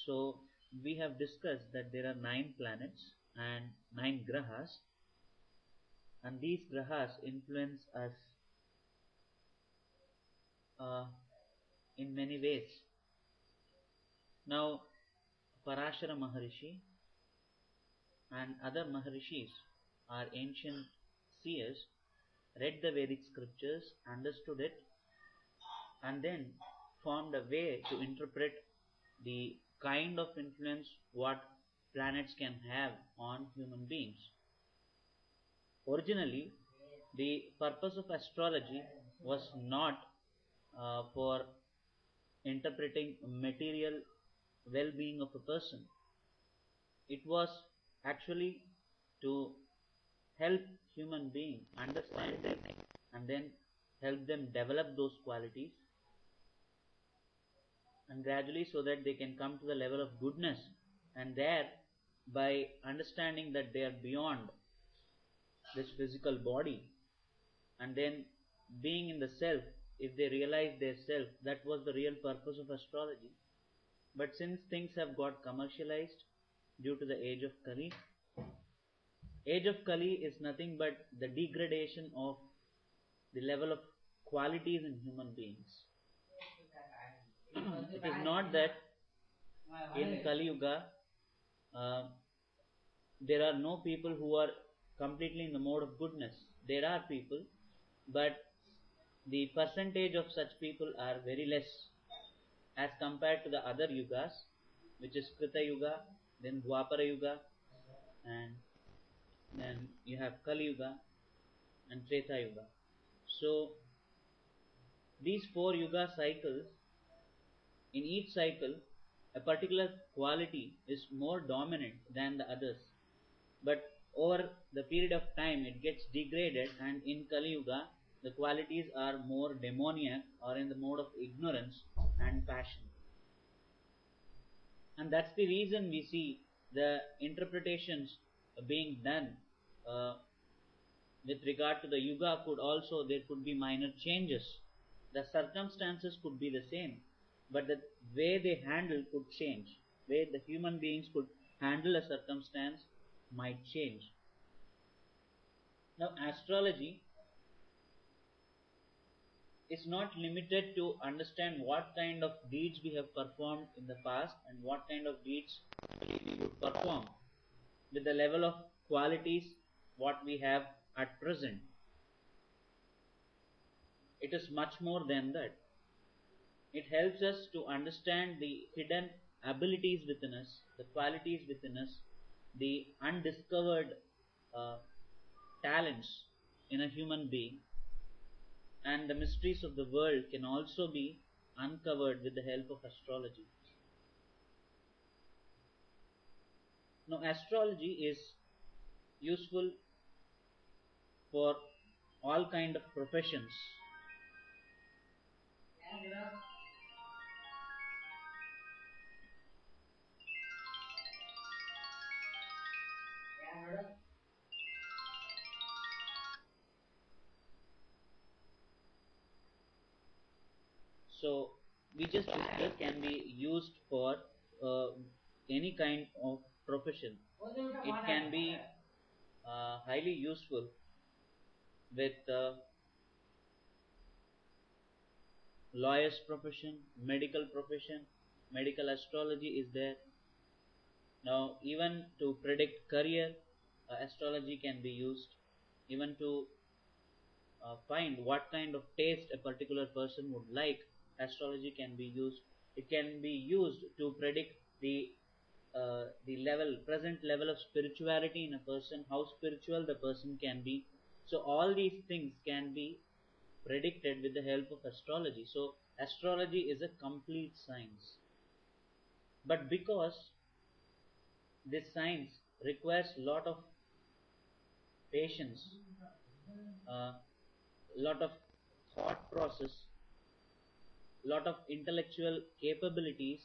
So we have discussed that there are 9 planets and 9 grahas, and these grahas influence us uh, in many ways. Now, Parashara Maharishi and other Maharishis are ancient seers, read the Vedic scriptures, understood it, and then formed a way to interpret the kind of influence what planets can have on human beings. Originally, the purpose of astrology was not for interpreting material well-being of a person. It was actually to help human being understand them and then help them develop those qualities, and gradually so that they can come to the level of goodness, and there by understanding that they are beyond this physical body, and then being in the self, if they realize their self, that was the real purpose of astrology. But since things have got commercialized due to the age of Kali is nothing but the degradation of the level of qualities in human beings. It is not that in Kali Yuga uh, there are no people who are completely in the mode of goodness. There are people, but the percentage of such people are very less as compared to the other yugas, which is Krita Yuga, then Dwapara Yuga, and then you have Kali Yuga and Treta Yuga. So these 4 yuga cycles, in each cycle, a particular quality is more dominant than the others. But over the period of time, it gets degraded, and in Kali Yuga, the qualities are more demoniac or in the mode of ignorance and passion. And that's the reason we see the interpretations being done uh, with regard to the yuga could also, there could be minor changes. The circumstances could be the same, but the way they handle could change. Way the human beings could handle a circumstance might change. Now, astrology is not limited to understand what kind of deeds we have performed in the past and what kind of deeds we would perform with the level of qualities what we have at present. It is much more than that. It helps us to understand the hidden abilities within us, the qualities within us, the undiscovered uh, talents in a human being, and the mysteries of the world can also be uncovered with the help of astrology. Now, astrology is useful for all kind of professions. So we just discussed can be used for uh, any kind of profession. It can be highly useful with lawyer's profession, medical astrology is there. Now, even to predict career, astrology can be used. Even to find what kind of taste a particular person would like, astrology can be used. It can be used to predict the present level of spirituality in a person, how spiritual the person can be. So all these things can be predicted with the help of astrology. So astrology is a complete science. But because this science requires a lot of patience, a lot of thought process, lot of intellectual capabilities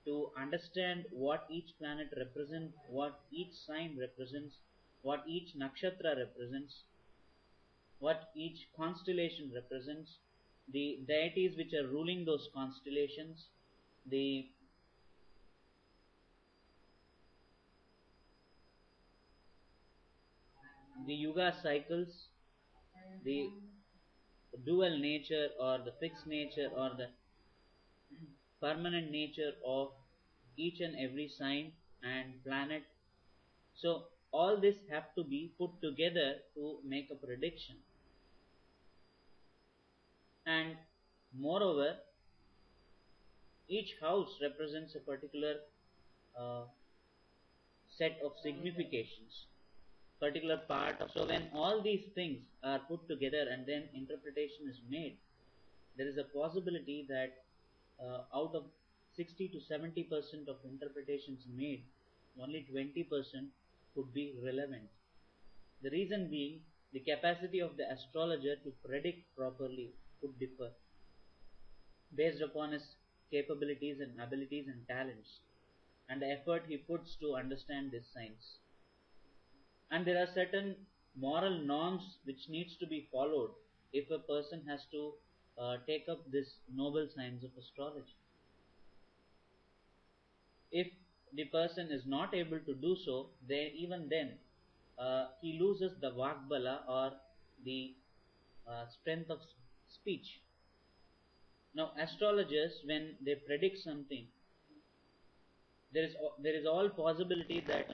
to understand what each planet represents, what each sign represents, what each nakshatra represents, what each constellation represents, the deities which are ruling those constellations, the the yuga cycles, the dual nature or the fixed nature or the permanent nature of each and every sign and planet. So all this have to be put together to make a prediction. And moreover, each house represents a particular uh, set of significations, particular part of. So when all these things are put together and then interpretation is made, there is a possibility that out of 60 to 70% of interpretations made, only 20% could be relevant. The reason being, the capacity of the astrologer to predict properly could differ based upon his capabilities and abilities and talents and the effort he puts to understand this science. And there are certain moral norms which needs to be followed if a person has to take up this noble science of astrology. If the person is not able to do so, then even then he loses the vakbala or the strength of speech. Now, astrologers, when they predict something, there is all possibility that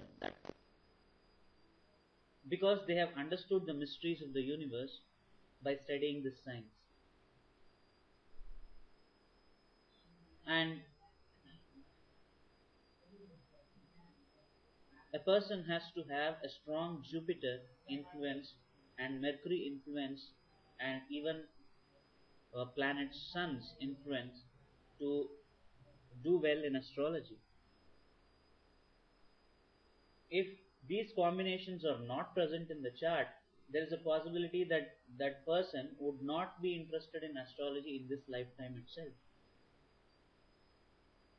because they have understood the mysteries of the universe by studying this science, and a person has to have a strong Jupiter influence and Mercury influence and even planet Sun's influence to do well in astrology. If these combinations are not present in the chart, there is a possibility that that person would not be interested in astrology in this lifetime itself.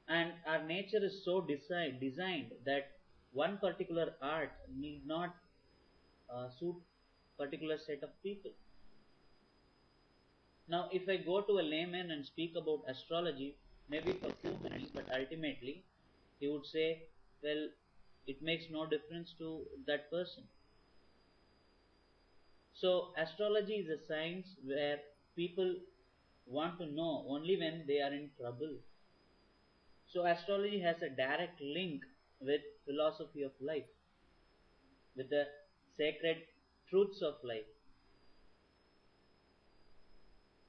And our nature is so designed that one particular art need not suit particular set of people. Now, if I go to a layman and speak about astrology, maybe for a few minutes, but ultimately he would say, well, it makes no difference to that person. So, astrology is a science where people want to know only when they are in trouble. So, astrology has a direct link with philosophy of life, with the sacred truths of life.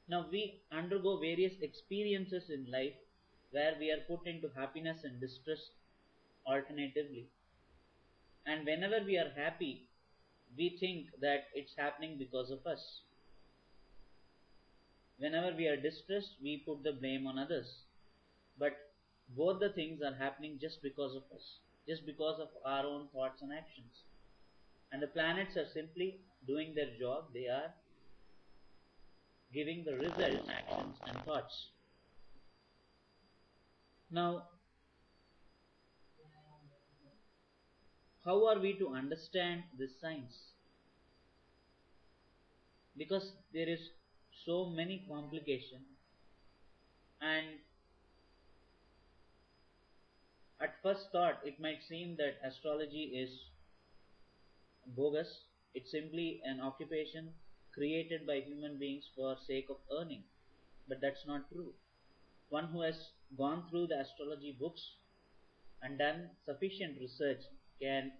Now, we undergo various experiences in life where we are put into happiness and distress alternatively. And whenever we are happy, we think that it's happening because of us. Whenever we are distressed, we put the blame on others. But both the things are happening just because of us, just because of our own thoughts and actions. And the planets are simply doing their job, they are giving the results, actions, and thoughts. Now, how are we to understand this science? Because there is so many complications, and at first thought it might seem that astrology is bogus. It's simply an occupation created by human beings for sake of earning. But that's not true. One who has gone through the astrology books and done sufficient research can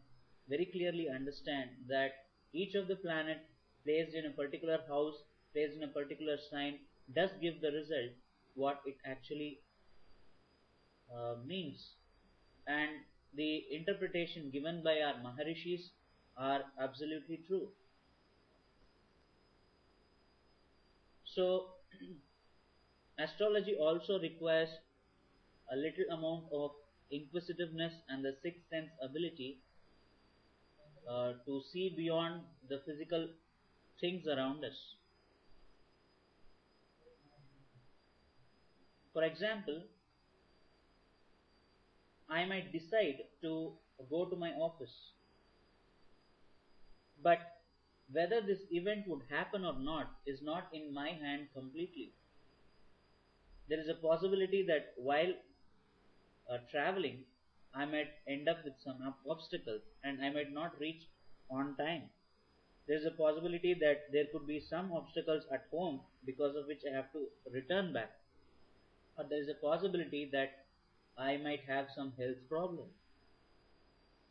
very clearly understand that each of the planet placed in a particular house, placed in a particular sign, does give the result what it actually means. And the interpretation given by our Maharishis are absolutely true. So, astrology also requires a little amount of inquisitiveness and the sixth sense ability to see beyond the physical things around us. For example, I might decide to go to my office, but whether this event would happen or not is not in my hand completely. There is a possibility that while traveling, I might end up with some obstacles and I might not reach on time. There's a possibility that there could be some obstacles at home because of which I have to return back, or there is a possibility that I might have some health problem.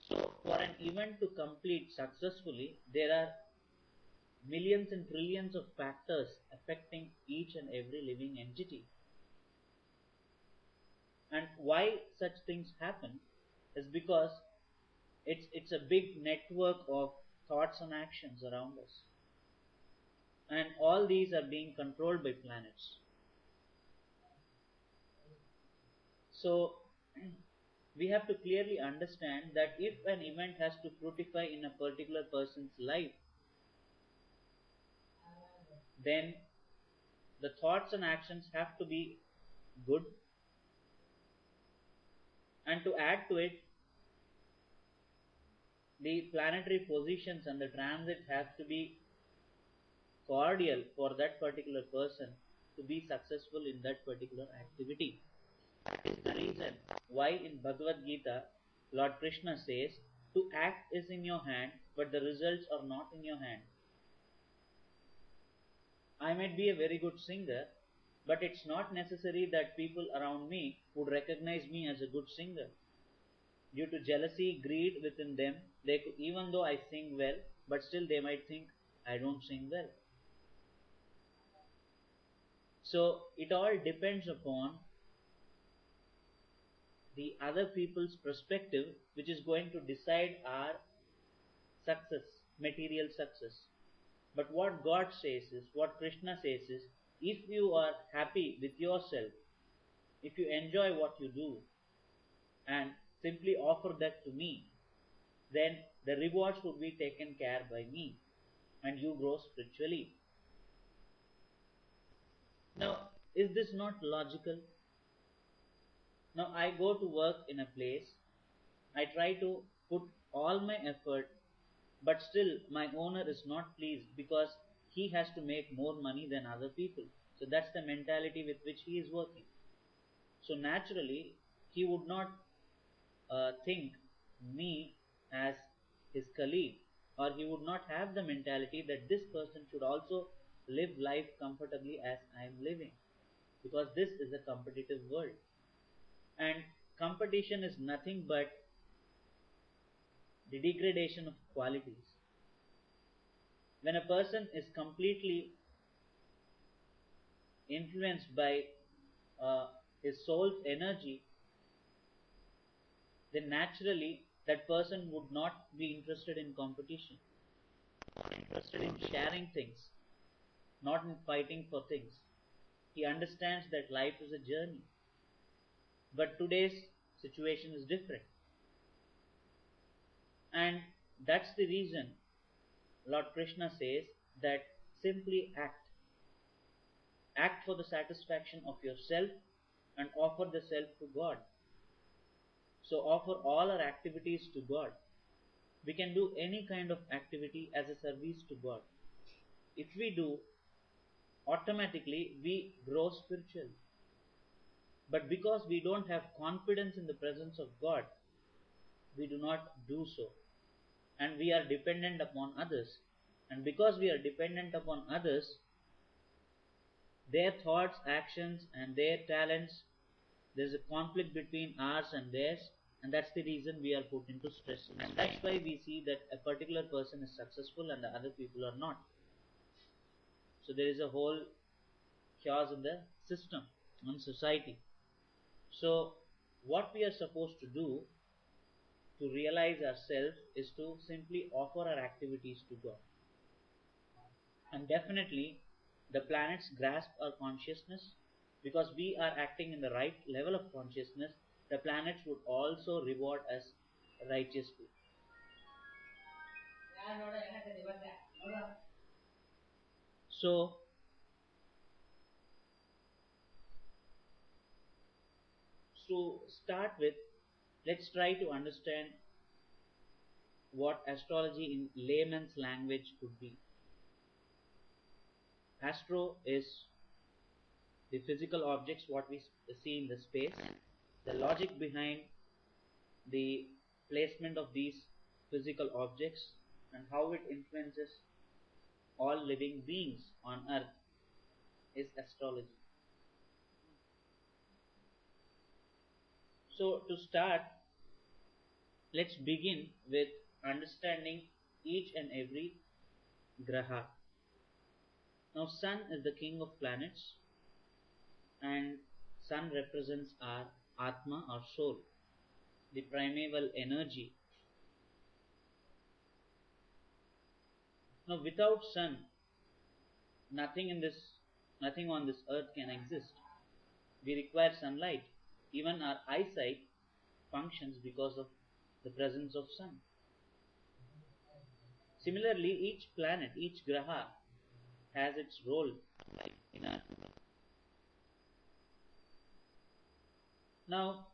So, for an event to complete successfully, there are millions and trillions of factors affecting each and every living entity. And why such things happen is because it's a big network of thoughts and actions around us. And all these are being controlled by planets. So, we have to clearly understand that if an event has to fructify in a particular person's life, then the thoughts and actions have to be good, and to add to it, the planetary positions and the transit have to be cordial for that particular person to be successful in that particular activity. That is the reason why in Bhagavad Gita, Lord Krishna says, to act is in your hand, but the results are not in your hand. I might be a very good singer, but it's not necessary that people around me would recognize me as a good singer. Due to jealousy, greed within them, they could, even though I sing well, but still they might think I don't sing well. So it all depends upon the other people's perspective, which is going to decide our success, material success. But what God says is, what Krishna says is, if you are happy with yourself, if you enjoy what you do, and simply offer that to me, then the rewards would be taken care by me, and you grow spiritually. Now, is this not logical? Now, I go to work in a place, I try to put all my effort, but still my owner is not pleased because he has to make more money than other people. So that's the mentality with which he is working. So naturally, he would not think me as his colleague, or he would not have the mentality that this person should also live life comfortably as I am living, because this is a competitive world. And competition is nothing but the degradation of qualities. When a person is completely influenced by uh, his soul's energy, then naturally that person would not be interested in competition, not interested in sharing things, not in fighting for things. He understands that life is a journey. But today's situation is different. And that's the reason Lord Krishna says that simply act. Act for the satisfaction of yourself and offer the self to God. So offer all our activities to God. We can do any kind of activity as a service to God. If we do, automatically we grow spiritually. But because we don't have confidence in the presence of God, we do not do so. And we are dependent upon others. And because we are dependent upon others, their thoughts, actions, and their talents, there's a conflict between ours and theirs, and that's the reason we are put into stress. And that's why we see that a particular person is successful and the other people are not. So there is a whole chaos in the system, in society. So what we are supposed to do to realize ourselves is to simply offer our activities to God. And definitely, the planets grasp our consciousness because we are acting in the right level of consciousness. The planets would also reward us righteously. So, to start with, let's try to understand what astrology in layman's language could be. Astro is the physical objects what we see in the space, the logic behind the placement of these physical objects and how it influences all living beings on earth is astrology. So, to start, let's begin with understanding each and every graha. Now, Sun is the king of planets, and Sun represents our Atma or soul, the primeval energy. Now, without Sun, nothing in this, nothing on this earth can exist. We require sunlight. Even our eyesight functions because of the presence of Sun. Similarly, each planet, each graha has its role in our. Now,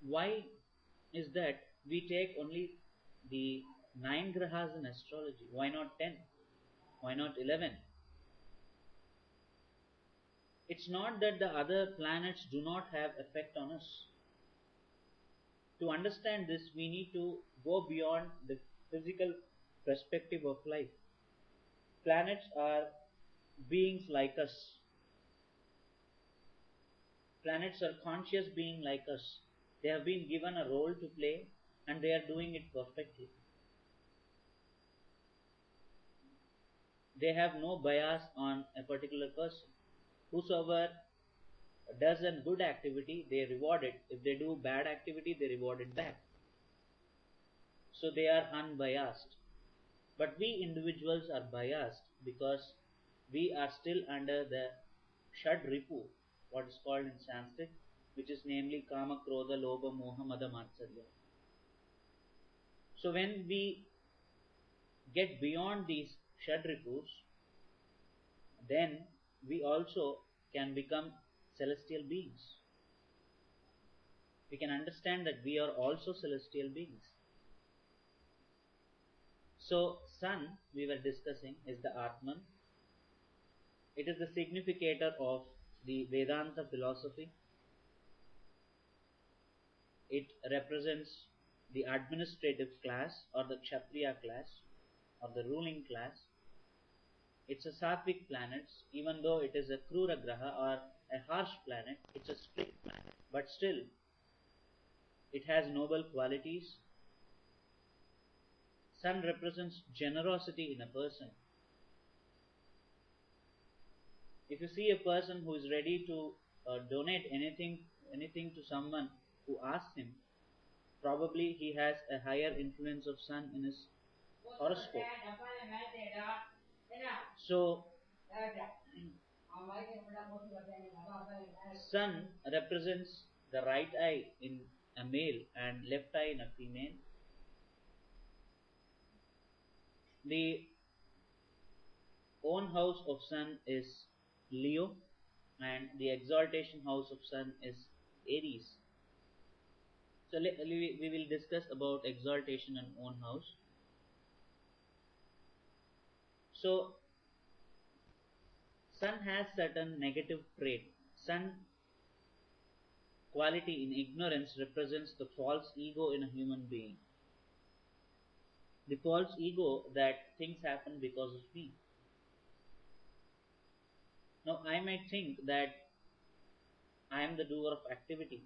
why is that we take only the 9 grahas in astrology? Why not 10? Why not 11? It's not that the other planets do not have effect on us. To understand this, we need to go beyond the physical perspective of life. Planets are beings like us. Planets are conscious beings like us. They have been given a role to play and they are doing it perfectly. They have no bias on a particular person. Whosoever does a good activity, they reward it. If they do bad activity, they reward it back. So they are unbiased. But we individuals are biased because we are still under the Shad Ripu, what is called in Sanskrit, which is namely Kama, Krodha, Lobha, Moha, Mada, Matsarya. So when we get beyond these Shad Ripus, then we also can become celestial beings. We can understand that we are also celestial beings. So, Sun, we were discussing, is the Atman. It is the significator of the Vedanta philosophy. It represents the administrative class or the Kshatriya class or the ruling class. It's a Sattvic planet, even though it is a Krura Graha or a harsh planet, it's a strict planet. But still, it has noble qualities. Sun represents generosity in a person. If you see a person who is ready to donate anything to someone who asks him, probably he has a higher influence of Sun in his horoscope. So, Sun represents the right eye in a male and left eye in a female. The own house of Sun is Leo, and the exaltation house of Sun is Aries. So we will discuss about exaltation and own house. So Sun has certain negative trait. Sun quality in ignorance represents the false ego in a human being. The false ego that things happen because of me. Now I might think that I am the doer of activity,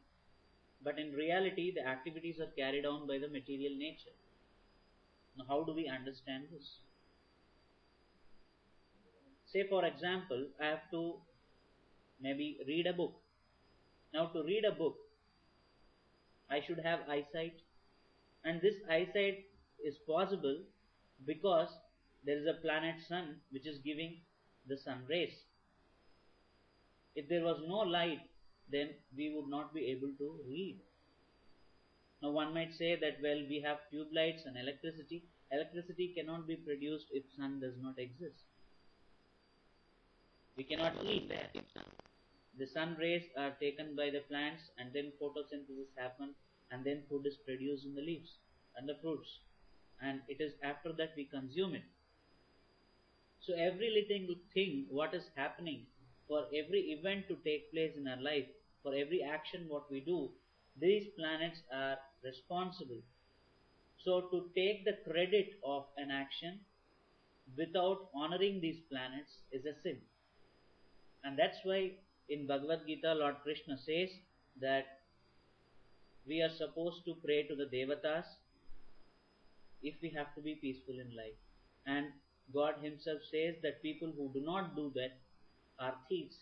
but in reality the activities are carried on by the material nature. Now how do we understand this? Say for example, I have to maybe read a book. Now to read a book, I should have eyesight, and this eyesight is possible because there is a planet Sun which is giving the sun rays. If there was no light, then we would not be able to read. Now one might say that, well, we have tube lights and electricity. Electricity cannot be produced if sun does not exist. We cannot eat that. The sun rays are taken by the plants and then photosynthesis happens and then food is produced in the leaves and the fruits, and it is after that we consume it. So every little thing what is happening, for every event to take place in our life, for every action what we do, these planets are responsible. So, to take the credit of an action without honoring these planets is a sin. And that's why in Bhagavad Gita, Lord Krishna says that we are supposed to pray to the Devatas if we have to be peaceful in life. And God Himself says that people who do not do that are thieves.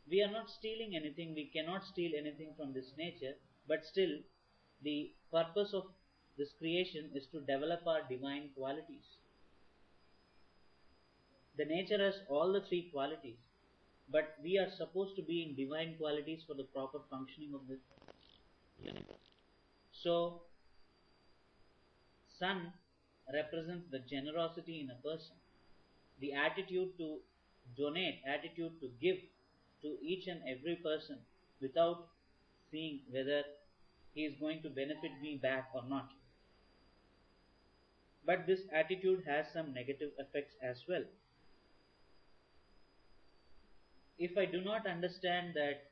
We are not stealing anything, we cannot steal anything from this nature, but still, the purpose of this creation is to develop our divine qualities. The nature has all the three qualities, but we are supposed to be in divine qualities for the proper functioning of the universe. So, sun represents the generosity in a person, the attitude to donate, attitude to give to each and every person without seeing whether he is going to benefit me back or not. But this attitude has some negative effects as well. If I do not understand that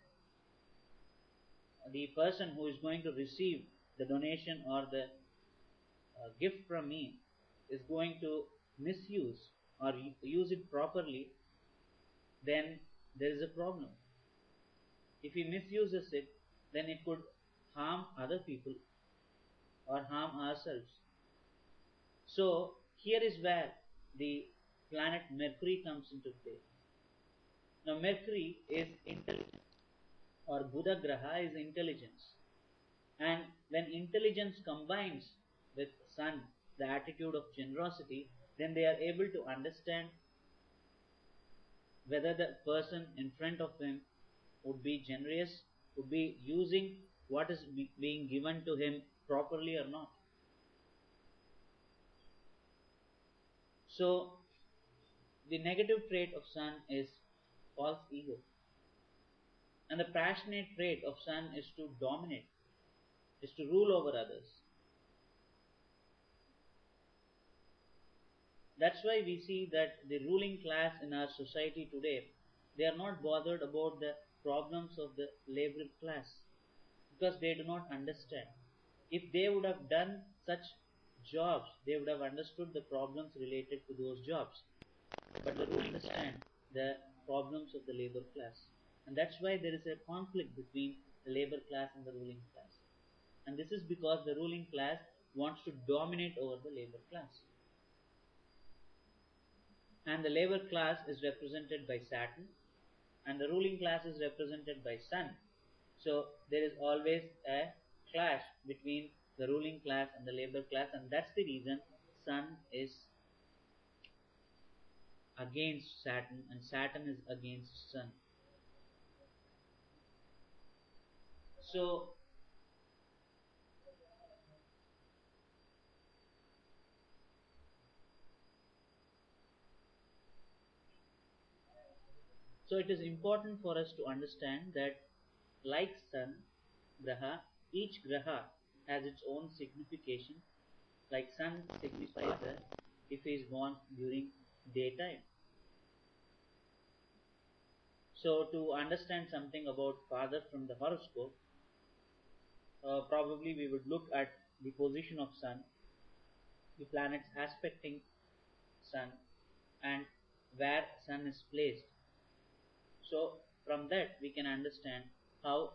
the person who is going to receive the donation or the gift from me is going to misuse or use it properly, then there is a problem. If he misuses it, then it could harm other people or harm ourselves. So, here is where the planet Mercury comes into play. Now, Mercury is intelligence, or Buddha Graha is intelligence. And when intelligence combines with Sun, the attitude of generosity, then they are able to understand whether the person in front of him would be generous, would be using what is being given to him properly or not. So, the negative trait of Sun is false ego. And the passionate trait of Sun is to dominate, is to rule over others. That's why we see that the ruling class in our society today, they are not bothered about the problems of the labor class because they do not understand. If they would have done such jobs, they would have understood the problems related to those jobs. But they don't understand the problems of the labor class. And that's why there is a conflict between the labor class and the ruling class. And this is because the ruling class wants to dominate over the labor class. And the labor class is represented by Saturn, and the ruling class is represented by Sun. So there is always a clash between the ruling class and the labor class, and that's the reason Sun is against Saturn and Saturn is against Sun. So So it is important for us to understand that like Sun, Graha, each Graha has its own signification. Like Sun signifies that if he is born during daytime. So to understand something about Father from the horoscope, probably we would look at the position of Sun, the planets aspecting Sun, and where Sun is placed. So from that we can understand how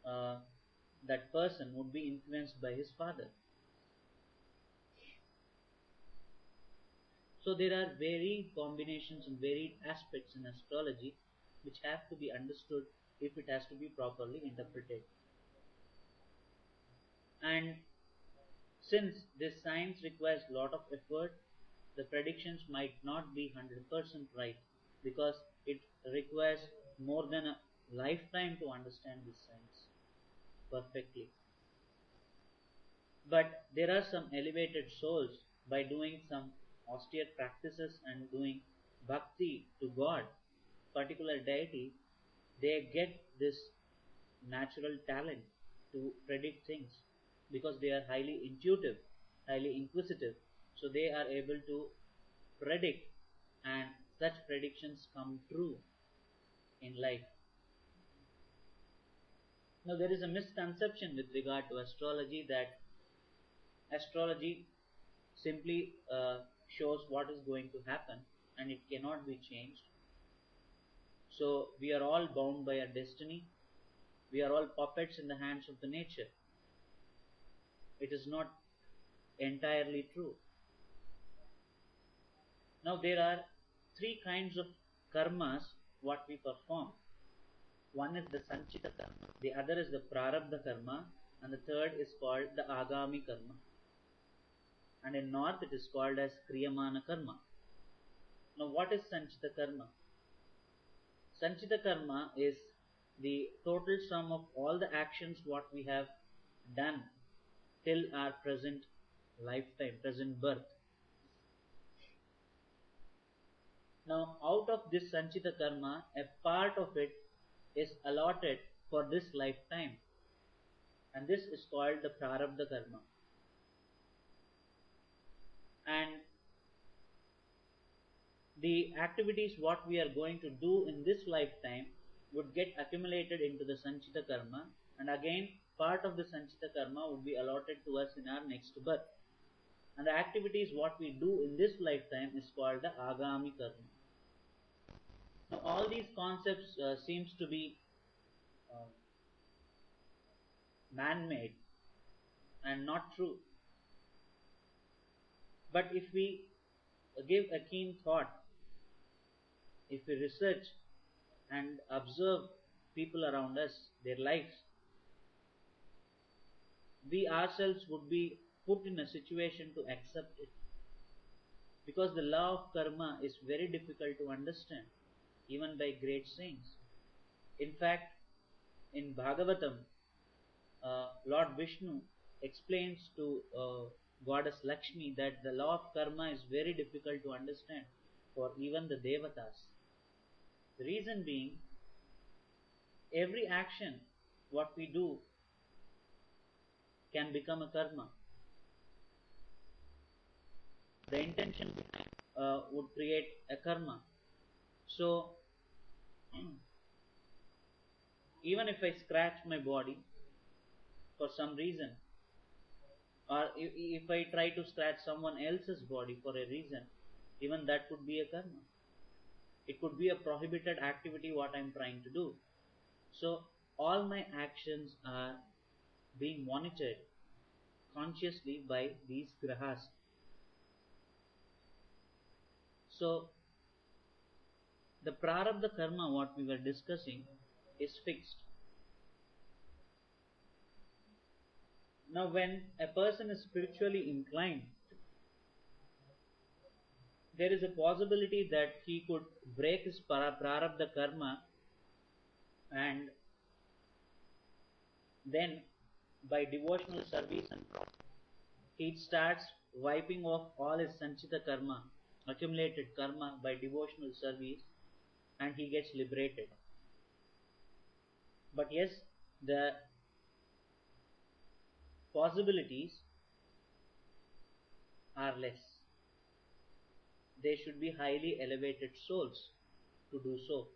uh, that person would be influenced by his father. So there are varied combinations and varied aspects in astrology which have to be understood if it has to be properly interpreted. And since this science requires a lot of effort, the predictions might not be 100% right because it requires more than a lifetime to understand this science perfectly. But there are some elevated souls by doing some austere practices and doing bhakti to God, particular deity, they get this natural talent to predict things because they are highly intuitive, highly inquisitive. So they are able to predict and such predictions come true in life. Now, there is a misconception with regard to astrology that astrology simply shows what is going to happen and it cannot be changed. So, we are all bound by our destiny. We are all puppets in the hands of the nature. It is not entirely true. Now, there are three kinds of karmas what we perform. One is the Sanchita karma, the other is the Prarabdha karma, and the third is called the Agami karma. And in North it is called as Kriyamana karma. Now, what is Sanchita karma? Sanchita karma is the total sum of all the actions what we have done till our present lifetime, present birth. Now, out of this Sanchita karma, a part of it is allotted for this lifetime, and this is called the Prarabdha karma. And the activities what we are going to do in this lifetime would get accumulated into the Sanchita karma, and again, part of the Sanchita karma would be allotted to us in our next birth. And the activities what we do in this lifetime is called the Agami karma. Now, all these concepts seems to be uh, man-made and not true. But if we give a keen thought, if we research and observe people around us, their lives, we ourselves would be put in a situation to accept it. Because the law of karma is very difficult to understand, even by great saints. In fact, in Bhagavatam, Lord Vishnu explains to Goddess Lakshmi that the law of karma is very difficult to understand for even the Devatas. The reason being, every action what we do can become a karma. The intention would create a karma. So, even if I scratch my body for some reason, or if I try to scratch someone else's body for a reason, even that could be a karma. It could be a prohibited activity what I'm trying to do. So, all my actions are being monitored consciously by these grahas. So, the prarabdha karma what we were discussing is fixed. Now, when a person is spiritually inclined, there is a possibility that he could break his prarabdha karma, and then by devotional service he starts wiping off all his sanchita karma, accumulated karma by devotional service, and he gets liberated. But yes, the possibilities are less. They should be highly elevated souls to do so.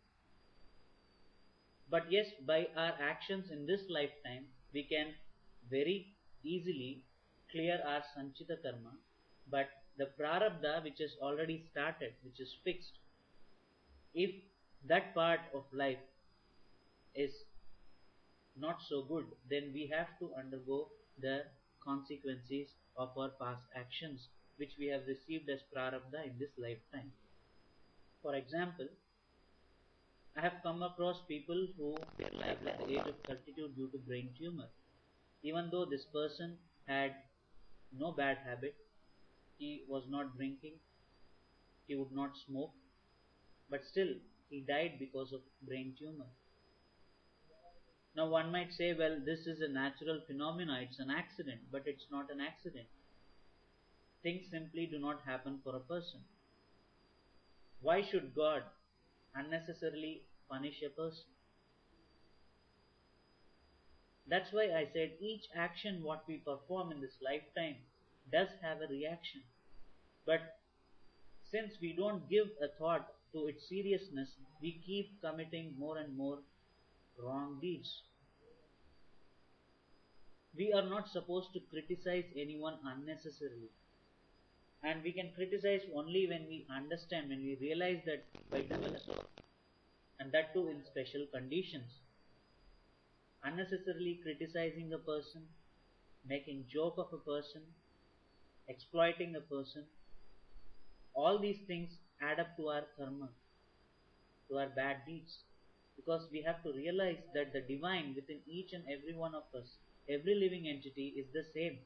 But yes, by our actions in this lifetime, we can very easily clear our sanchita karma. But the prarabdha, which is already started, which is fixed, if that part of life is not so good, then we have to undergo the consequences of our past actions, which we have received as prarabdha in this lifetime. For example, I have come across people who died at the age of 32 due to brain tumor. Even though this person had no bad habit, he was not drinking, he would not smoke, but still he died because of brain tumor. Now one might say, well, this is a natural phenomena, it's an accident, but it's not an accident. Things simply do not happen for a person. Why should God unnecessarily punish a person? That's why I said each action what we perform in this lifetime does have a reaction. But since we don't give a thought to its seriousness, we keep committing more and more wrong deeds. We are not supposed to criticize anyone unnecessarily. And we can criticize only when we understand, when we realize that by doing so, and that too in special conditions. Unnecessarily criticizing a person, making joke of a person, exploiting a person, all these things add up to our karma, to our bad deeds. Because we have to realize that the divine within each and every one of us, every living entity is the same.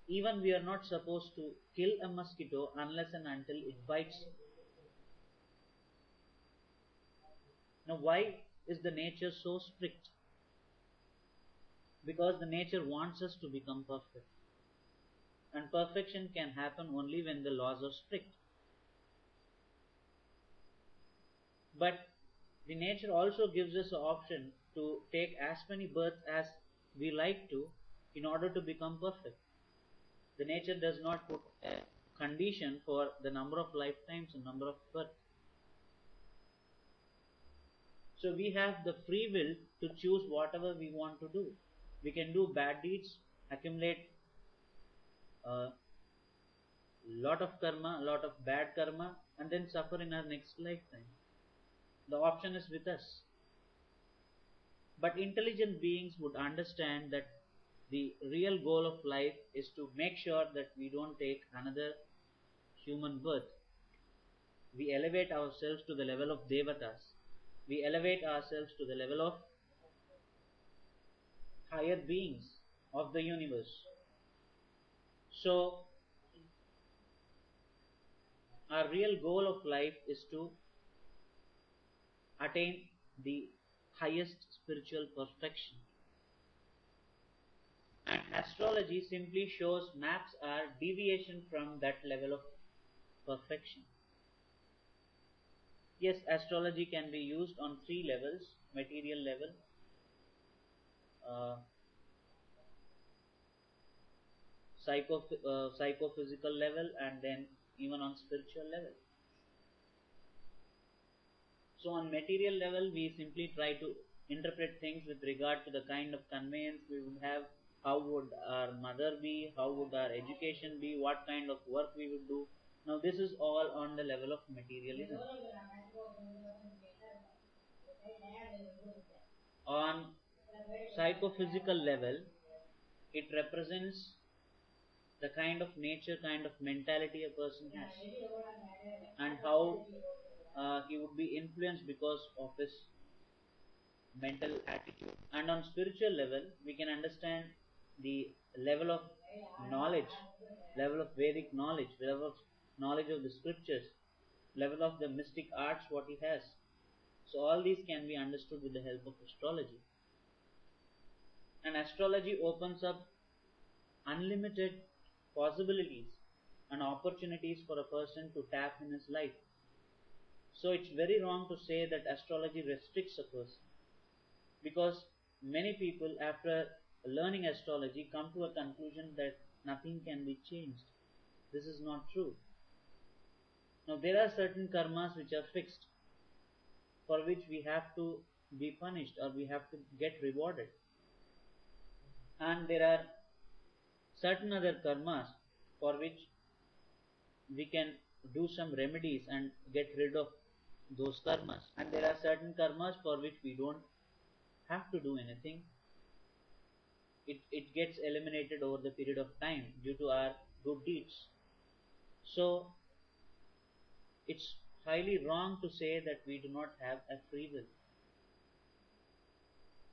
Even we are not supposed to kill a mosquito unless and until it bites. Now, why is the nature so strict? Because the nature wants us to become perfect. And perfection can happen only when the laws are strict. But the nature also gives us an option to take as many births as we like to in order to become perfect. The nature does not put a condition for the number of lifetimes and number of births. So we have the free will to choose whatever we want to do. We can do bad deeds, accumulate a lot of karma, a lot of bad karma, and then suffer in our next lifetime. The option is with us. But intelligent beings would understand that the real goal of life is to make sure that we don't take another human birth. We elevate ourselves to the level of devatas. We elevate ourselves to the level of higher beings of the universe. So, our real goal of life is to attain the highest spiritual perfection. And astrology simply shows maps are deviation from that level of perfection. Yes, astrology can be used on three levels: material level, uh, psychophysical level, and then even on spiritual level. So, on material level, we simply try to interpret things with regard to the kind of conveyance we would have, how would our mother be, how would our education be, what kind of work we would do. Now, this is all on the level of materialism. On psychophysical level, it represents the kind of nature, kind of mentality a person has, and how he would be influenced because of his mental attitude. And on spiritual level, we can understand the level of knowledge, level of Vedic knowledge, level of knowledge of the scriptures, level of the mystic arts, what he has. So all these can be understood with the help of astrology. And astrology opens up unlimited possibilities and opportunities for a person to tap in his life. So it's very wrong to say that astrology restricts a person, because many people, after learning astrology, come to a conclusion that nothing can be changed. This is not true. Now, there are certain karmas which are fixed, for which we have to be punished or we have to get rewarded. And there are certain other karmas for which we can do some remedies and get rid of those karmas. And there are certain karmas for which we don't have to do anything. It gets eliminated over the period of time due to our good deeds. So it's highly wrong to say that we do not have a free will.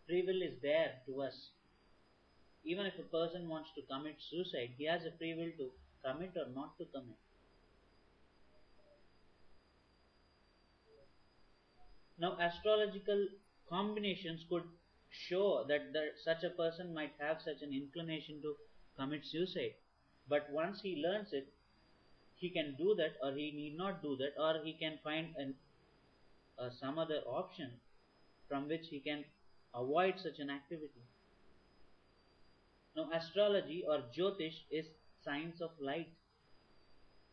Free will is there to us. Even if a person wants to commit suicide, he has a free will to commit or not to commit. Now, astrological combinations could show that such a person might have such an inclination to commit suicide. But once he learns it, he can do that, or he need not do that, or he can find some other option from which he can avoid such an activity. Now, astrology or Jyotish is science of light.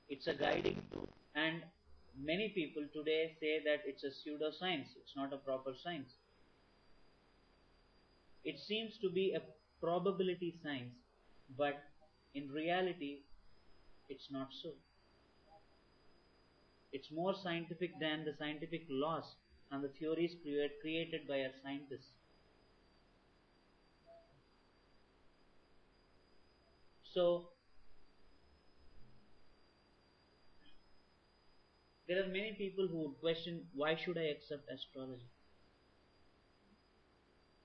It's a guiding tool, and many people today say that it's a pseudoscience. It's not a proper science. It seems to be a probability science, but in reality, it's not so. It's more scientific than the scientific laws and the theories created by our scientists. So, there are many people who would question, why should I accept astrology?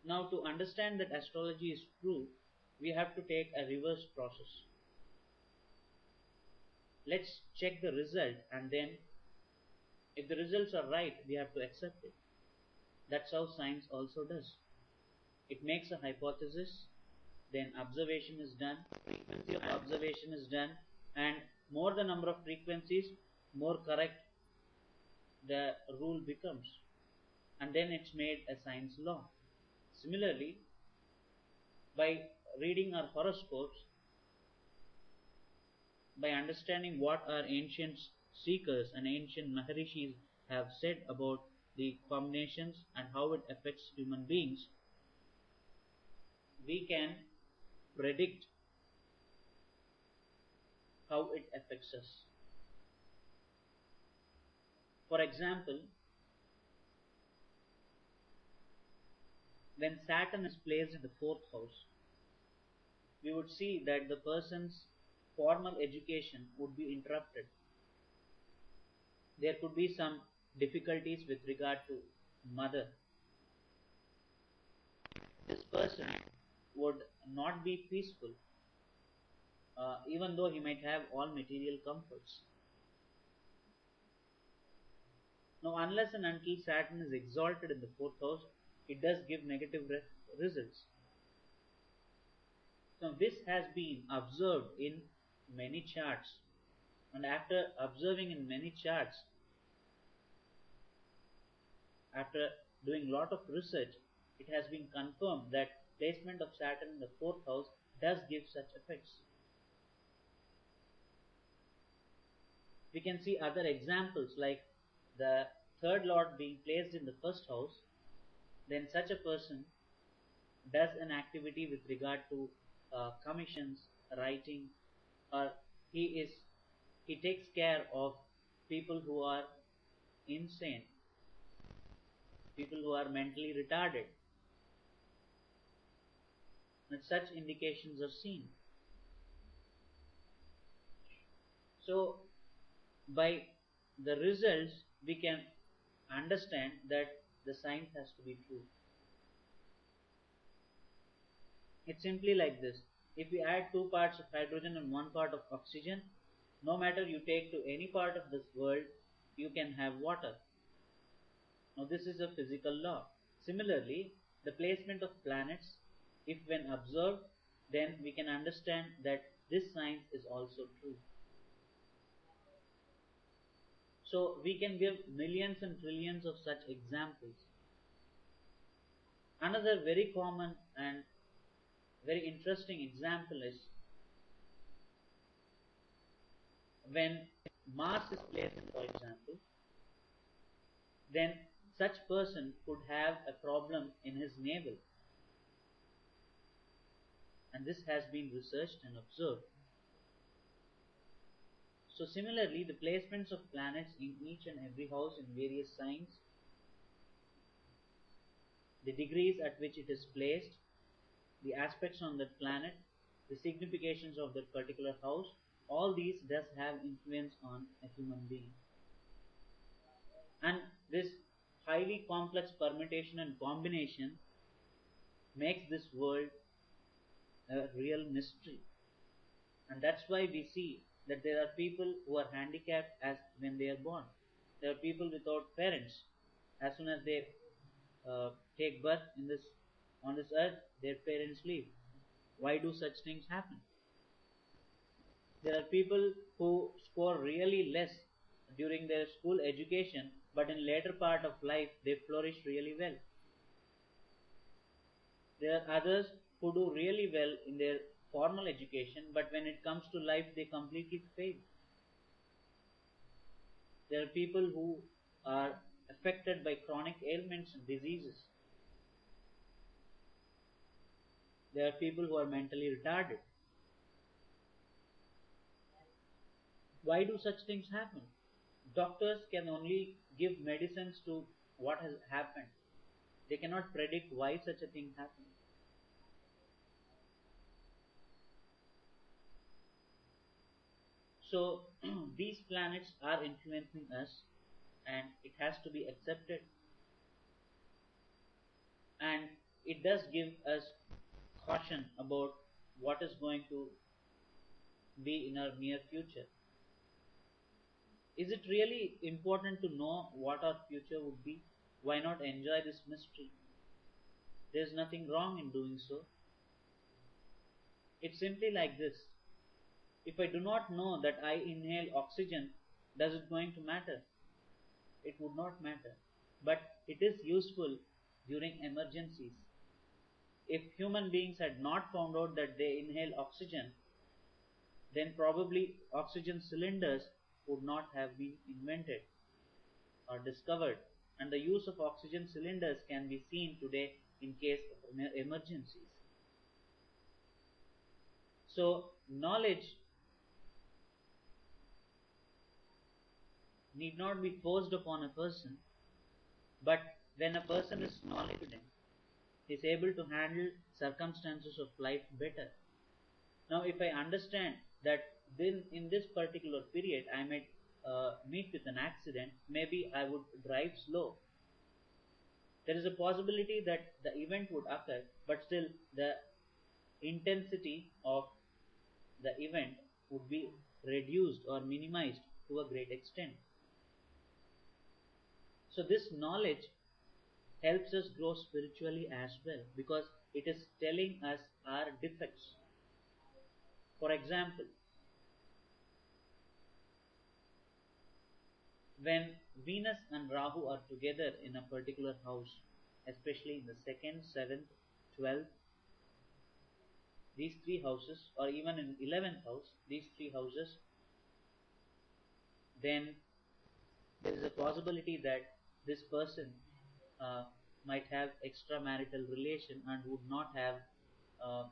Now, to understand that astrology is true, we have to take a reverse process. Let's check the result, and then if the results are right, we have to accept it. That's how science also does. It makes a hypothesis, then observation is done, frequency of observation is done, and more the number of frequencies, more correct the rule becomes, and then it's made a science law. Similarly, by reading our horoscopes, by understanding what our ancient seekers and ancient Maharishis have said about the combinations and how it affects human beings, we can predict how it affects us. For example, when Saturn is placed in the fourth house, we would see that the person's formal education would be interrupted. There could be some difficulties with regard to mother. This person would not be peaceful, even though he might have all material comforts. Now, unless and until Saturn is exalted in the fourth house, it does give negative results. Now, this has been observed in many charts, and after observing in many charts, after doing lot of research, it has been confirmed that placement of Saturn in the fourth house does give such effects. We can see other examples like the third lord being placed in the first house, then such a person does an activity with regard to commissions, writing, or he is he takes care of people who are insane, people who are mentally retarded, and such indications are seen. So, by the results, we can understand that the science has to be true. It's simply like this. If we add two parts of hydrogen and one part of oxygen, no matter you take to any part of this world, you can have water. Now, this is a physical law. Similarly, the placement of planets, if when observed, then we can understand that this science is also true. So, we can give millions and trillions of such examples. Another very common and very interesting example is when Mars is placed, for example, then such person could have a problem in his navel, and this has been researched and observed. So similarly, the placements of planets in each and every house in various signs, the degrees at which it is placed, the aspects on that planet, the significations of that particular house, all these does have influence on a human being. And this highly complex permutation and combination makes this world a real mystery. And that's why we see that there are people who are handicapped as when they are born. There are people without parents. As soon as they take birth in this on this earth, their parents leave. Why do such things happen? There are people who score really less during their school education, but in later part of life they flourish really well. There are others who do really well in their formal education, but when it comes to life they completely fail. There are people who are affected by chronic ailments and diseases. There are people who are mentally retarded. Why do such things happen? Doctors can only give medicines to what has happened. They cannot predict why such a thing happened. So these planets are influencing us, and it has to be accepted. And it does give us caution about what is going to be in our near future. Is it really important to know what our future would be? Why not enjoy this mystery? There's nothing wrong in doing so. It's simply like this. If I do not know that I inhale oxygen, does it going to matter? It would not matter. But it is useful during emergencies. If human beings had not found out that they inhale oxygen, then probably oxygen cylinders would not have been invented or discovered. And the use of oxygen cylinders can be seen today in case of emergencies. So, knowledge need not be forced upon a person, but when a person is knowledgeable, he is able to handle circumstances of life better. Now, if I understand that then in this particular period I might meet with an accident, maybe I would drive slow. There is a possibility that the event would occur, but still the intensity of the event would be reduced or minimized to a great extent. So, this knowledge helps us grow spiritually as well because it is telling us our defects. For example, when Venus and Rahu are together in a particular house, especially in the second, seventh, 12th, these three houses, or even in 11th house, these three houses, then there is a possibility that this person uh, might have extramarital relation and would not have uh,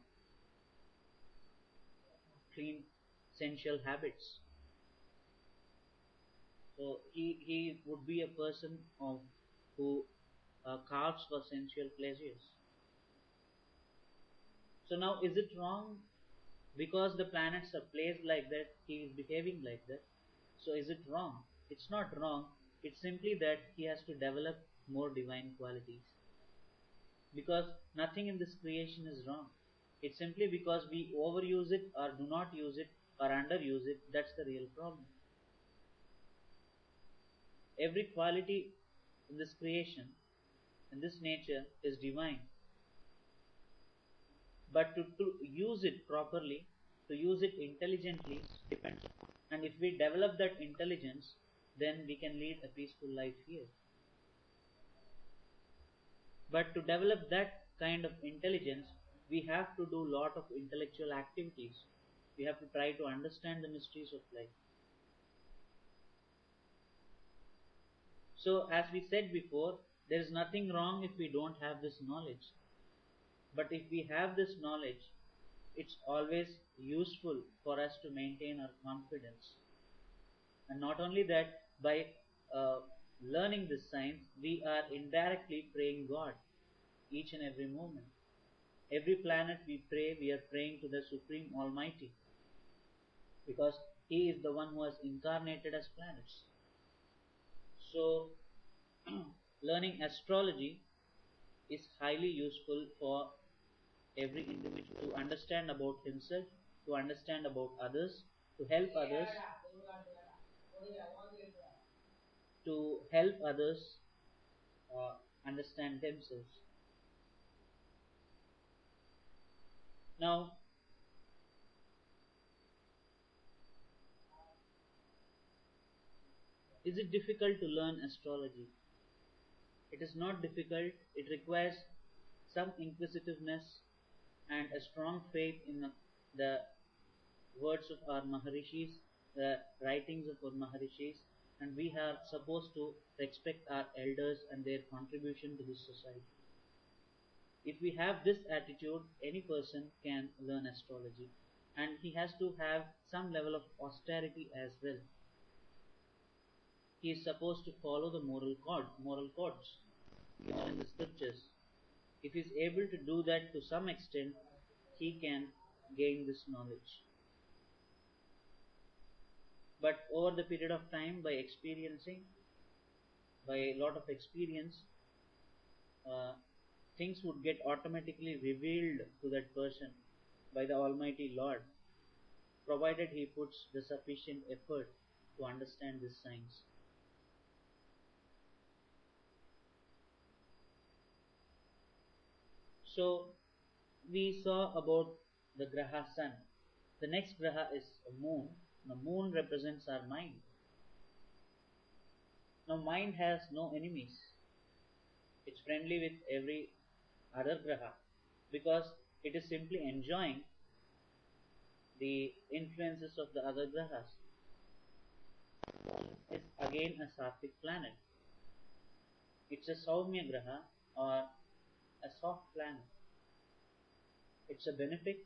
clean sensual habits. So he would be a person of who carves for sensual pleasures. So now, is it wrong because the planets are placed like that? He is behaving like that. So is it wrong? It's not wrong. It's simply that he has to develop more divine qualities. Because nothing in this creation is wrong. It's simply because we overuse it or do not use it or underuse it. That's the real problem. Every quality in this creation, in this nature, is divine. But to use it properly, to use it intelligently, depends. And if we develop that intelligence, then we can lead a peaceful life here. But to develop that kind of intelligence, we have to do a lot of intellectual activities. We have to try to understand the mysteries of life. So, as we said before, there is nothing wrong if we don't have this knowledge. But if we have this knowledge, it's always useful for us to maintain our confidence. And not only that, by uh, learning this science, we are indirectly praying God each and every moment. Every planet we pray, we are praying to the Supreme Almighty because He is the one who has incarnated as planets. So, learning astrology is highly useful for every individual to understand about himself, to understand about others, to help others, to help others understand themselves. Now, is it difficult to learn astrology? It is not difficult. It requires some inquisitiveness and a strong faith in the words of our Maharishis, the writings of our Maharishis, and we are supposed to respect our elders and their contribution to this society. If we have this attitude, any person can learn astrology, and he has to have some level of austerity as well. He is supposed to follow the moral codes given in the scriptures. If he is able to do that to some extent, he can gain this knowledge. But over the period of time, by a lot of experience, uh, things would get automatically revealed to that person by the Almighty Lord, provided he puts the sufficient effort to understand this science. So, we saw about the Graha Sun. The next Graha is a moon. The moon represents our mind. Now, mind has no enemies. It's friendly with every other Graha because it is simply enjoying the influences of the other Grahas. It's again a Sattvic planet. It's a Saumya Graha or a soft planet. It's a benefic,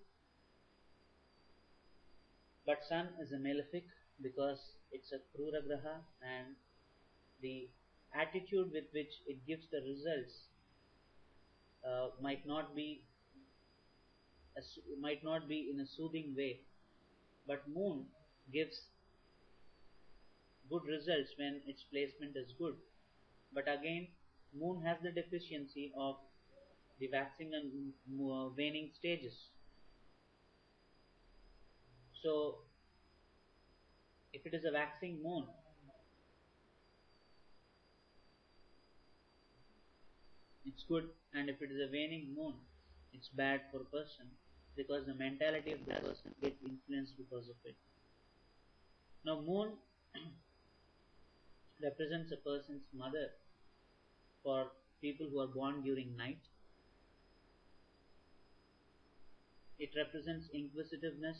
but Sun is a malefic because it's a Krura Graha, and the attitude with which it gives the results might not be might not be in a soothing way. But Moon gives good results when its placement is good. But again, Moon has the deficiency of the waxing and waning stages. So, if it is a waxing moon, it's good, and if it is a waning moon, it's bad for a person because the mentality of the person gets influenced because of it. Now, moon represents a person's mother for people who are born during night. It represents inquisitiveness.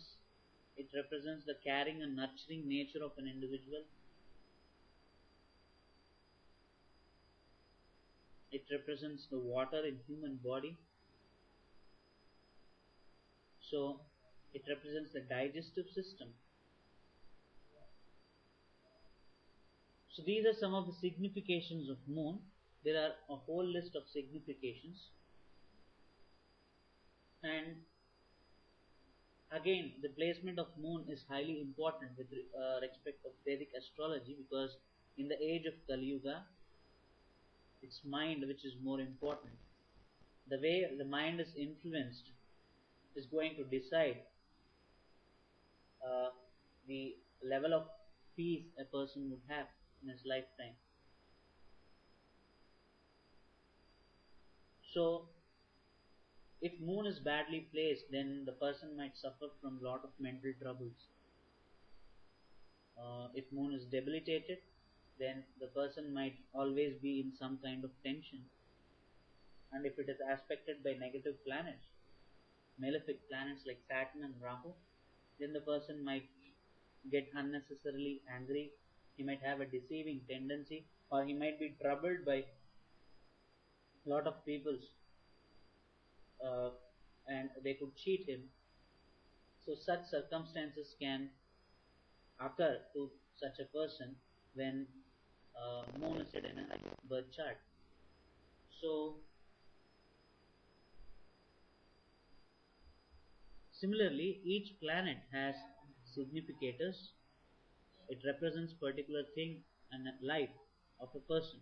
It represents the caring and nurturing nature of an individual. It represents the water in human body. So it represents the digestive system. So these are some of the significations of moon. There are a whole list of significations. And again, the placement of moon is highly important with respect of Vedic astrology because in the age of Kali Yuga, it's mind which is more important. The way the mind is influenced is going to decide uh, the level of peace a person would have in his lifetime. So, if moon is badly placed, then the person might suffer from lot of mental troubles. If moon is debilitated, then the person might always be in some kind of tension. And if it is aspected by negative planets, malefic planets like Saturn and Rahu, then the person might get unnecessarily angry. He might have a deceiving tendency, or he might be troubled by a lot of people's, uh, and they could cheat him. So such circumstances can occur to such a person when moon is in a birth chart. So similarly, each planet has significators. It represents particular thing and life of a person.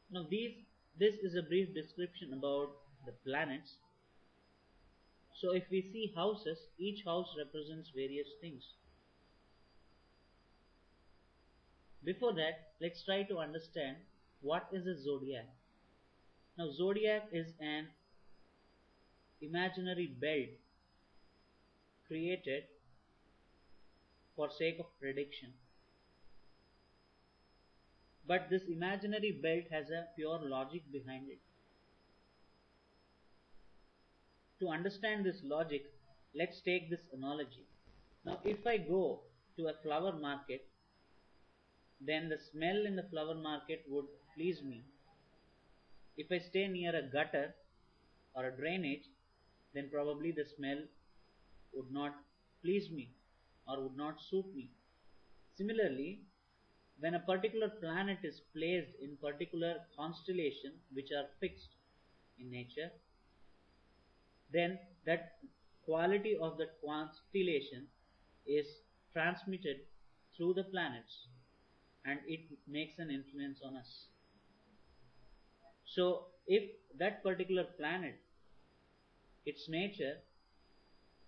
Now this is a brief description about the planets. So if we see houses, each house represents various things. Before that, let's try to understand what is a zodiac. Now zodiac is an imaginary belt created for sake of prediction. But this imaginary belt has a pure logic behind it. To understand this logic, let's take this analogy. Now, if I go to a flower market, then the smell in the flower market would please me. If I stay near a gutter or a drainage, then probably the smell would not please me or would not suit me. Similarly, when a particular planet is placed in particular constellation which are fixed in nature, then that quality of that constellation is transmitted through the planets and it makes an influence on us. So, if that particular planet, its nature,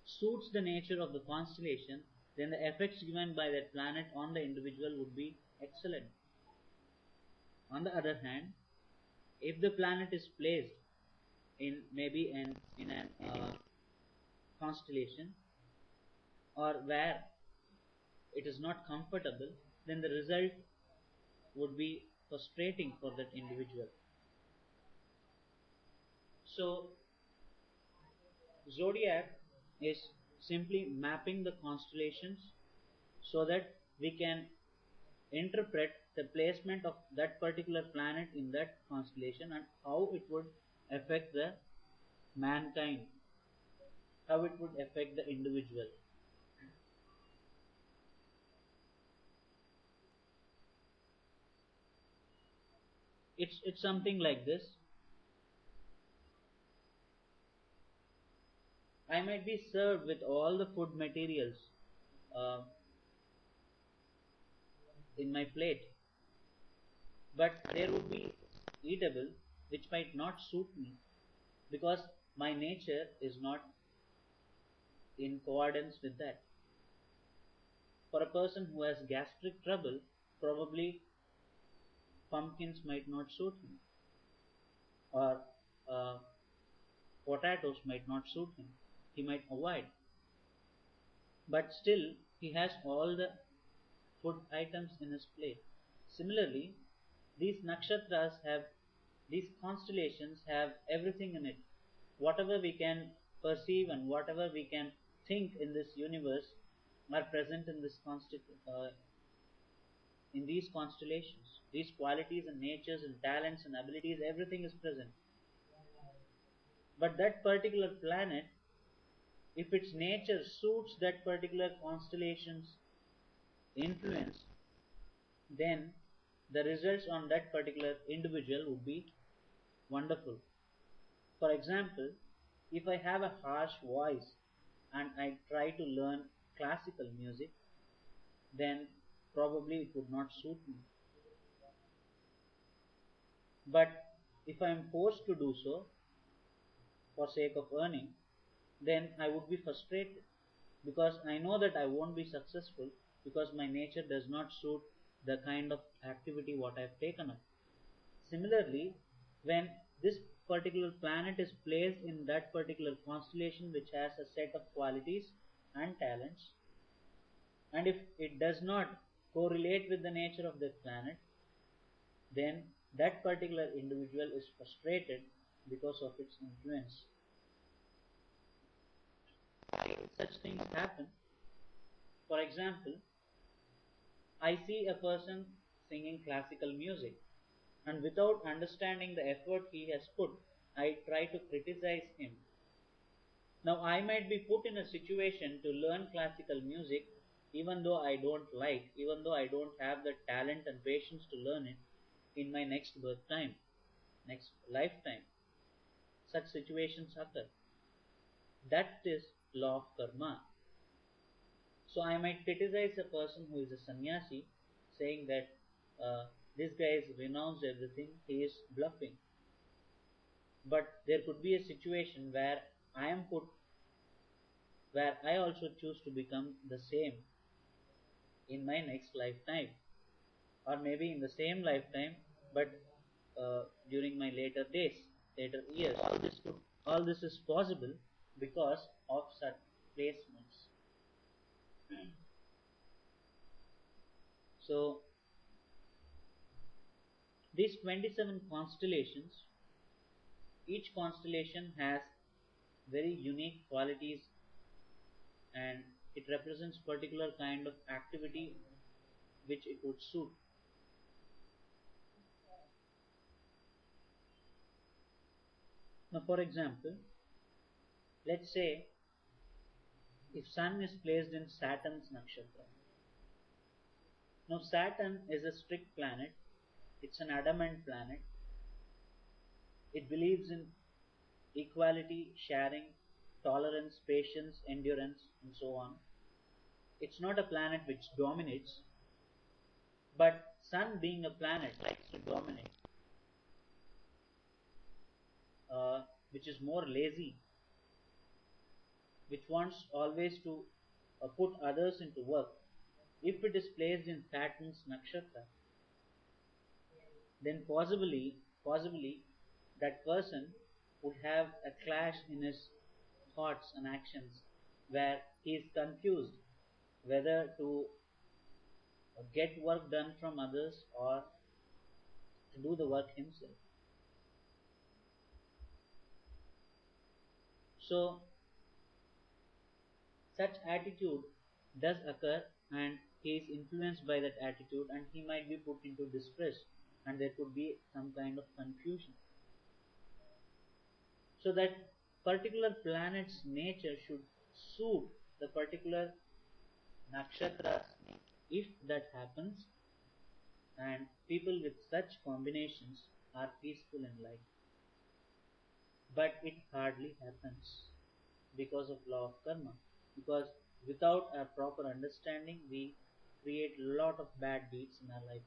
suits the nature of the constellation, then the effects given by that planet on the individual would be excellent. On the other hand, if the planet is placed in maybe in an constellation or where it is not comfortable, then the result would be frustrating for that individual. So, zodiac is simply mapping the constellations so that we can interpret the placement of that particular planet in that constellation and how it would affect the mankind, how it would affect the individual. It's something like this. I might be served with all the food materials uh, in my plate, but there would be eatable which might not suit me because my nature is not in accordance with that. For a person who has gastric trouble, probably pumpkins might not suit him, or uh, potatoes might not suit him. He might avoid, but still he has all the food items in his plate. Similarly, these nakshatras have, these constellations have everything in it. Whatever we can perceive and whatever we can think in this universe are present in in these constellations. These qualities and natures and talents and abilities, everything is present. But that particular planet, if its nature suits that particular constellation's influence, then the results on that particular individual would be wonderful. For example, if I have a harsh voice and I try to learn classical music, then probably it would not suit me. But if I am forced to do so for sake of earning, then I would be frustrated because I know that I won't be successful because my nature does not suit the kind of activity what I've taken up. Similarly, when this particular planet is placed in that particular constellation which has a set of qualities and talents, and if it does not correlate with the nature of that planet, then that particular individual is frustrated because of its influence. Such things happen. For example, I see a person singing classical music, and without understanding the effort he has put, I try to criticize him. Now, I might be put in a situation to learn classical music even though I don't like, even though I don't have the talent and patience to learn it in my next birth time, next lifetime. Such situations occur. That is law of karma. So I might criticize a person who is a sannyasi, saying that this guy has renounced everything, he is bluffing. But there could be a situation where I am put, where I also choose to become the same in my next lifetime, or maybe in the same lifetime, but during my later days, later years. All this is possible because of such placements. So these 27 constellations, each constellation has very unique qualities and it represents particular kind of activity which it would suit. Now, for example, let's say if Sun is placed in Saturn's nakshatra. Now, Saturn is a strict planet, it's an adamant planet, it believes in equality, sharing, tolerance, patience, endurance, and so on. It's not a planet which dominates, but Sun, being a planet, likes to dominate, which is more lazy, which wants always to put others into work. If it is placed in Saturn's nakshatra, then possibly that person would have a clash in his thoughts and actions where he is confused whether to get work done from others or to do the work himself. So such attitude does occur, and he is influenced by that attitude, and he might be put into distress, and there could be some kind of confusion. So that particular planet's nature should suit the particular nakshatras. If that happens, and people with such combinations are peaceful in life, but it hardly happens because of law of karma. Because without a proper understanding, we create a lot of bad deeds in our life,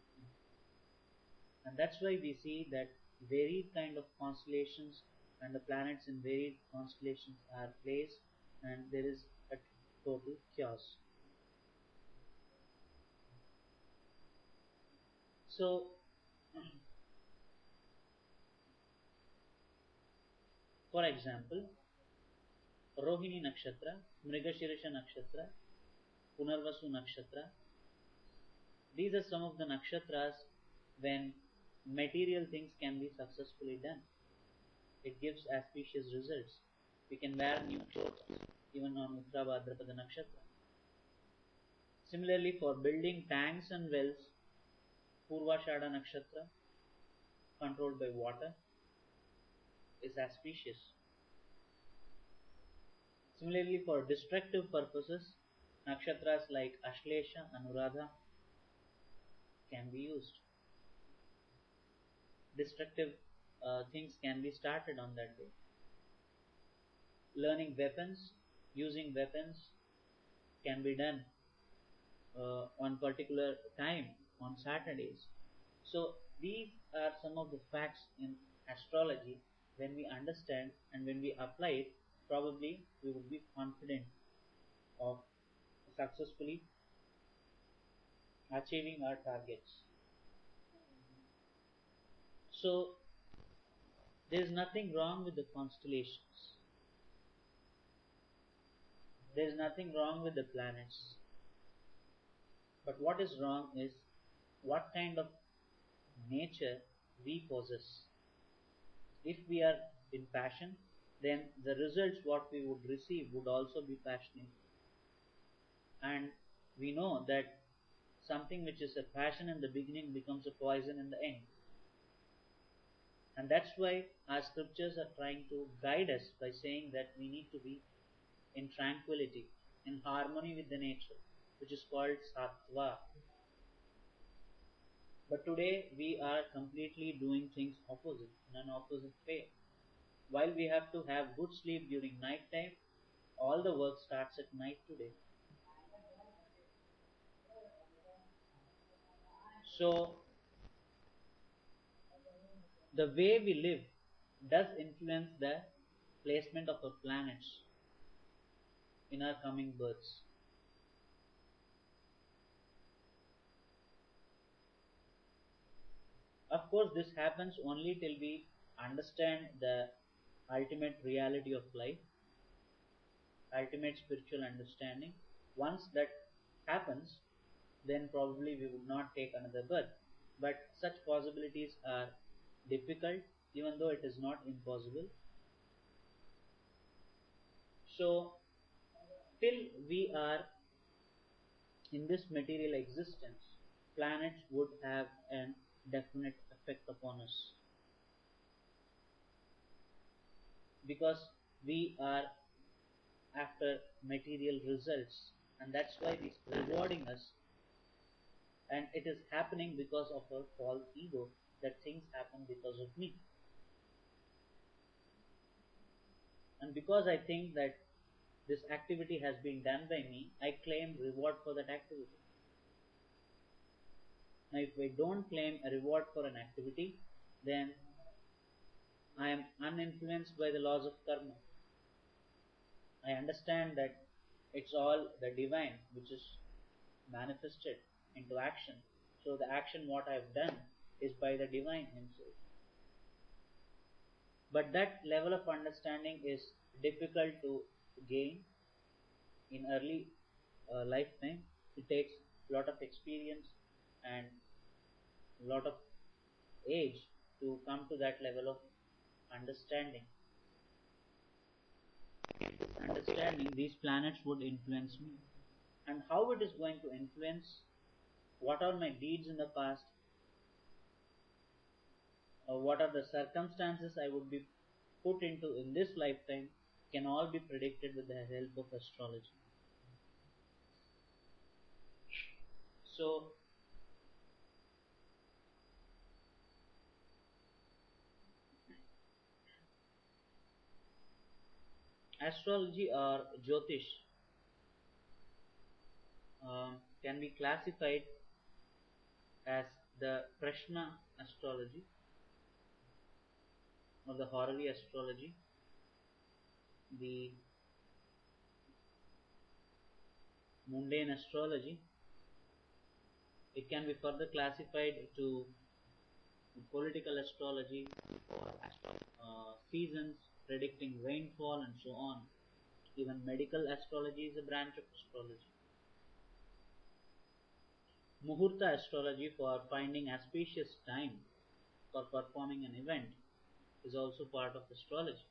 and that's why we see that varied kind of constellations and the planets in varied constellations are placed, and there is a total chaos. So, for example, Rohini Nakshatra, Mrigashirisha Nakshatra, Punarvasu Nakshatra, these are some of the nakshatras when material things can be successfully done. It gives auspicious results. We can wear new clothes even on Uttara Bhadrapada Nakshatra. Similarly, for building tanks and wells, Purvashada Nakshatra, controlled by water, is auspicious. Similarly, for destructive purposes, nakshatras like Ashlesha, Anuradha can be used. Destructive things can be started on that day. Learning weapons, using weapons can be done on particular time on Saturdays. So these are some of the facts in astrology. When we understand and when we apply it, probably we would be confident of successfully achieving our targets. So there is nothing wrong with the constellations. There is nothing wrong with the planets. But what is wrong is what kind of nature we possess. If we are in passion, then the results what we would receive would also be passionate. And we know that something which is a passion in the beginning becomes a poison in the end. And that's why our scriptures are trying to guide us by saying that we need to be in tranquility, in harmony with the nature, which is called sattva. But today we are completely doing things opposite, in an opposite way. While we have to have good sleep during night time, all the work starts at night today. So the way we live does influence the placement of our planets in our coming births. Of course, this happens only till we understand the ultimate reality of life, ultimate spiritual understanding. Once that happens, then probably we would not take another birth. But such possibilities are difficult, even though it is not impossible. So, till we are in this material existence, planets would have an definite effect upon us. because we are after material results, and that's why it's rewarding us, and it is happening because of our false ego that things happen because of me. And because I think that this activity has been done by me, I claim reward for that activity. Now, if I don't claim a reward for an activity, then I am uninfluenced by the laws of karma. I understand that it's all the divine which is manifested into action. So the action what I have done is by the divine himself. But that level of understanding is difficult to gain in early lifetime. It takes a lot of experience and a lot of age to come to that level of understanding. Understanding these planets would influence me, and how it is going to influence, what are my deeds in the past, or what are the circumstances I would be put into in this lifetime, can all be predicted with the help of astrology. So, astrology or Jyotish can be classified as the Prashna astrology or the horary astrology, the mundane astrology. It can be further classified to political astrology, seasons, predicting rainfall, and so on. Even medical astrology is a branch of astrology. Muhurta astrology for finding auspicious time for performing an event is also part of astrology.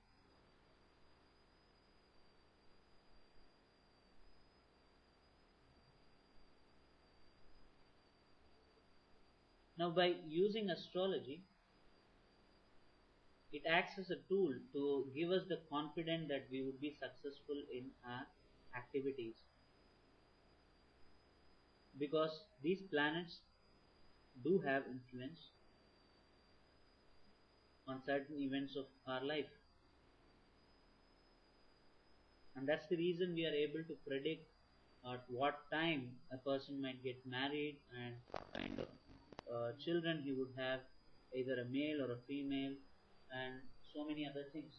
Now, by using astrology, it acts as a tool to give us the confidence that we would be successful in our activities, because these planets do have influence on certain events of our life, and that's the reason we are able to predict at what time a person might get married and what kind of children he would have, either a male or a female, and so many other things.